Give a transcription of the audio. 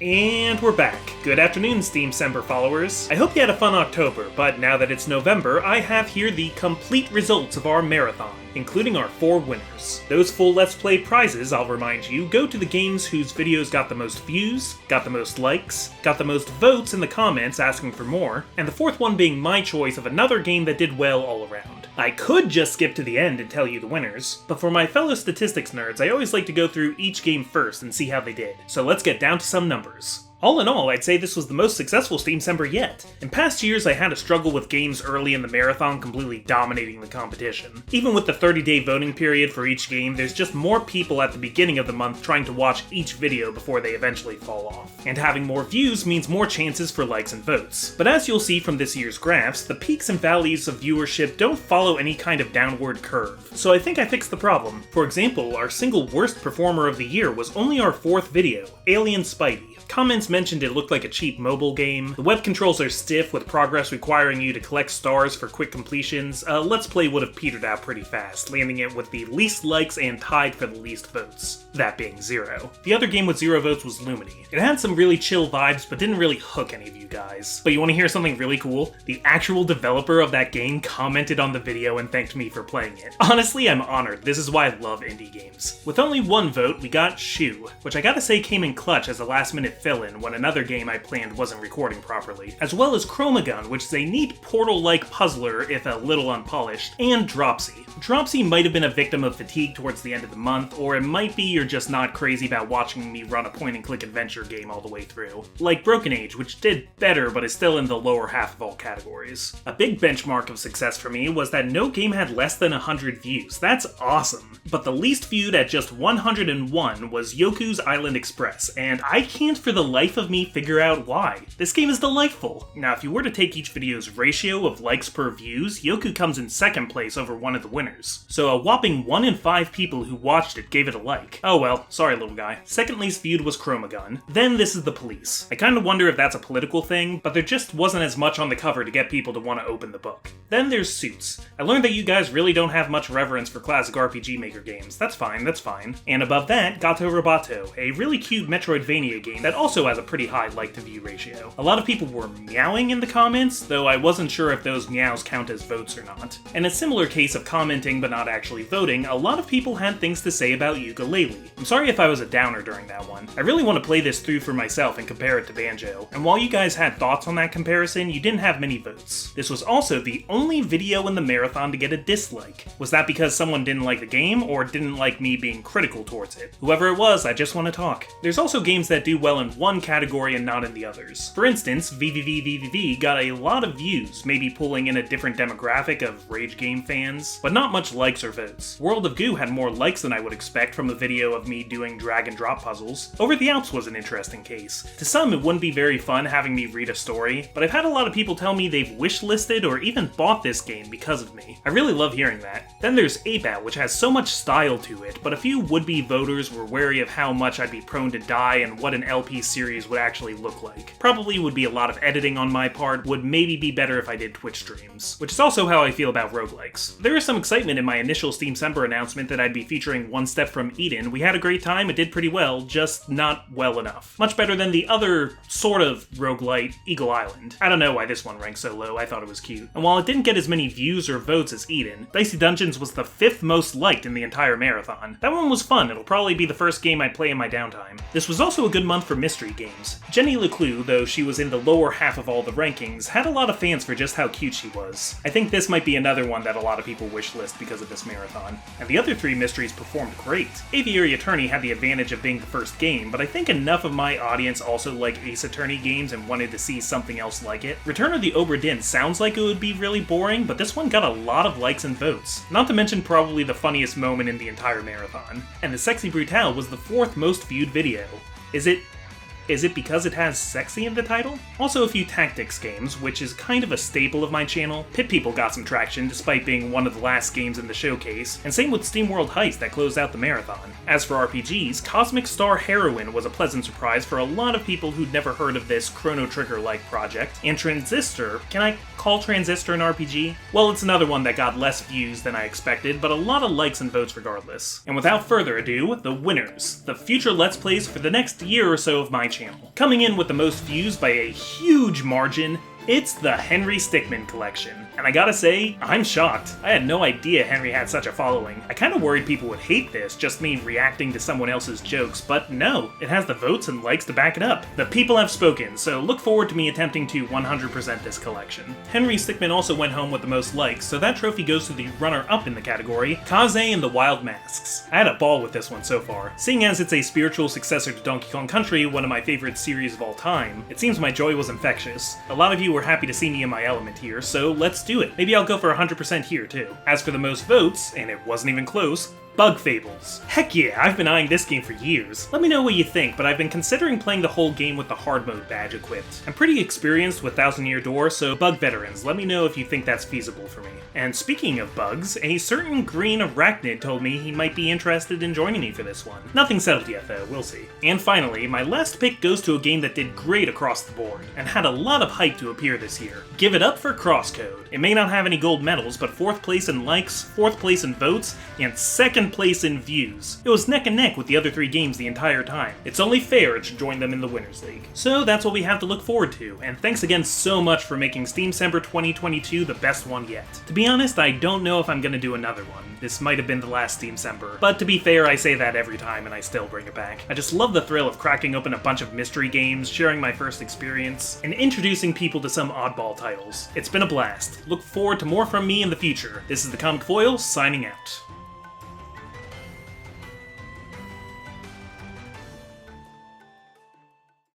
And we're back. Good afternoon, Steamcember followers. I hope you had a fun October, but now that it's November, I have here the complete results of our marathon, including our 4 winners. Those full Let's Play prizes, I'll remind you, go to the games whose videos got the most views, got the most likes, got the most votes in the comments asking for more, and the 4th one being my choice of another game that did well all around. I could just skip to the end and tell you the winners, but for my fellow statistics nerds, I always like to go through each game first and see how they did. So let's get down to some numbers. All in all, I'd say this was the most successful Steamcember yet. In past years, I had a struggle with games early in the marathon completely dominating the competition. Even with the 30-day voting period for each game, there's just more people at the beginning of the month trying to watch each video before they eventually fall off. And having more views means more chances for likes and votes. But as you'll see from this year's graphs, the peaks and valleys of viewership don't follow any kind of downward curve. So I think I fixed the problem. For example, our single worst performer of the year was only our 4th video, Alien Spidey. Comments mentioned it looked like a cheap mobile game, the web controls are stiff with progress requiring you to collect stars for quick completions. Let's Play would have petered out pretty fast, landing it with the least likes and tied for the least votes, that being 0. The other game with 0 votes was Lumini. It had some really chill vibes, but didn't really hook any of you guys. But you want to hear something really cool? The actual developer of that game commented on the video and thanked me for playing it. Honestly, I'm honored. This is why I love indie games. With only 1 vote, we got Shoe, which I gotta say came in clutch as a last-minute fill-in when another game I planned wasn't recording properly, as well as Chromagun, which is a neat Portal-like puzzler if a little unpolished, and Dropsy. Dropsy might have been a victim of fatigue towards the end of the month, or it might be you're just not crazy about watching me run a point-and-click adventure game all the way through. Like Broken Age, which did better but is still in the lower half of all categories. A big benchmark of success for me was that no game had less than 100 views. That's awesome! But the least viewed at just 101 was Yoku's Island Express, and I can't for the life of me figure out why. This game is delightful. Now, if you were to take each video's ratio of likes per views, Yoku comes in 2nd place over one of the winners. So a whopping 1 in 5 people who watched it gave it a like. Oh well, sorry little guy. 2nd least viewed was Chromagun. Then This Is the Police. I kinda wonder if that's a political thing, but there just wasn't as much on the cover to get people to want to open the book. Then there's Suits. I learned that you guys really don't have much reverence for classic RPG Maker games. That's fine, that's fine. And above that, Gato Roboto, a really cute Metroidvania game that also has a pretty high like-to-view ratio. A lot of people were meowing in the comments, though I wasn't sure if those meows count as votes or not. In a similar case of commenting but not actually voting, a lot of people had things to say about Yooka-Laylee. I'm sorry if I was a downer during that one. I really want to play this through for myself and compare it to Banjo, and while you guys had thoughts on that comparison, you didn't have many votes. This was also the only video in the marathon to get a dislike. Was that because someone didn't like the game, or didn't like me being critical towards it? Whoever it was, I just want to talk. There's also games that do well in one category and not in the others. For instance, VVVVVV got a lot of views, maybe pulling in a different demographic of Rage game fans, but not much likes or votes. World of Goo had more likes than I would expect from a video of me doing drag and drop puzzles. Over the Alps was an interesting case. To some, it wouldn't be very fun having me read a story, but I've had a lot of people tell me they've wishlisted or even bought this game because of me. I really love hearing that. Then there's Ape-Out, which has so much style to it, but a few would-be voters were wary of how much I'd be prone to die and what an LP series would actually look like. Probably would be a lot of editing on my part, would maybe be better if I did Twitch streams. Which is also how I feel about roguelikes. There is some excitement in my initial Steamcember announcement that I'd be featuring One Step from Eden. We had a great time, it did pretty well, just not well enough. Much better than the other sort of roguelite, Eagle Island. I don't know why this one ranked so low, I thought it was cute. And while it didn't get as many views or votes as Eden, Dicey Dungeons was the 5th most liked in the entire marathon. That one was fun, it'll probably be the first game I play in my downtime. This was also a good month for mystery games. Jenny LeClue, though she was in the lower half of all the rankings, had a lot of fans for just how cute she was. I think this might be another one that a lot of people wishlist because of this marathon. And the other 3 mysteries performed great. Aviary Attorney had the advantage of being the first game, but I think enough of my audience also liked Ace Attorney games and wanted to see something else like it. Return of the Obra Dinn sounds like it would be really boring, but this one got a lot of likes and votes. Not to mention probably the funniest moment in the entire marathon. And the Sexy Brutale was the 4th most viewed video. Is it because it has sexy in the title? Also a few tactics games, which is kind of a staple of my channel. Pit People got some traction despite being one of the last games in the showcase, and same with SteamWorld Heist that closed out the marathon. As for RPGs, Cosmic Star Heroine was a pleasant surprise for a lot of people who'd never heard of this Chrono Trigger-like project, and Transistor, can I call Transistor an RPG? Well, it's another one that got less views than I expected, but a lot of likes and votes regardless. And without further ado, the winners, the future Let's Plays for the next year or so of my channel. Coming in with the most views by a huge margin, it's the Henry Stickmin collection. And I gotta say, I'm shocked. I had no idea Henry had such a following. I kinda worried people would hate this, just me reacting to someone else's jokes, but no, it has the votes and likes to back it up. The people have spoken, so look forward to me attempting to 100% this collection. Henry Stickmin also went home with the most likes, so that trophy goes to the runner-up in the category, Kaze and the Wild Masks. I had a ball with this one so far. Seeing as it's a spiritual successor to Donkey Kong Country, one of my favorite series of all time, it seems my joy was infectious. A lot of you were happy to see me in my element here, so let's do it. Maybe I'll go for 100% here too. As for the most votes, and it wasn't even close, Bug Fables. Heck yeah, I've been eyeing this game for years. Let me know what you think, but I've been considering playing the whole game with the hard mode badge equipped. I'm pretty experienced with Thousand Year Door, so bug veterans, let me know if you think that's feasible for me. And speaking of bugs, a certain green arachnid told me he might be interested in joining me for this one. Nothing settled yet though, we'll see. And finally, my last pick goes to a game that did great across the board, and had a lot of hype to appear this year. Give it up for Crosscode. It may not have any gold medals, but 4th place in likes, 4th place in votes, and 2nd place in views. It was neck and neck with the other 3 games the entire time. It's only fair it should join them in the Winners League. So that's what we have to look forward to, and thanks again so much for making Steamcember 2022 the best one yet. To be honest, I don't know if I'm gonna do another one. This might have been the last Steamcember, but to be fair, I say that every time and I still bring it back. I just love the thrill of cracking open a bunch of mystery games, sharing my first experience, and introducing people to some oddball titles. It's been a blast. Look forward to more from me in the future. This is the Comic Foil, signing out.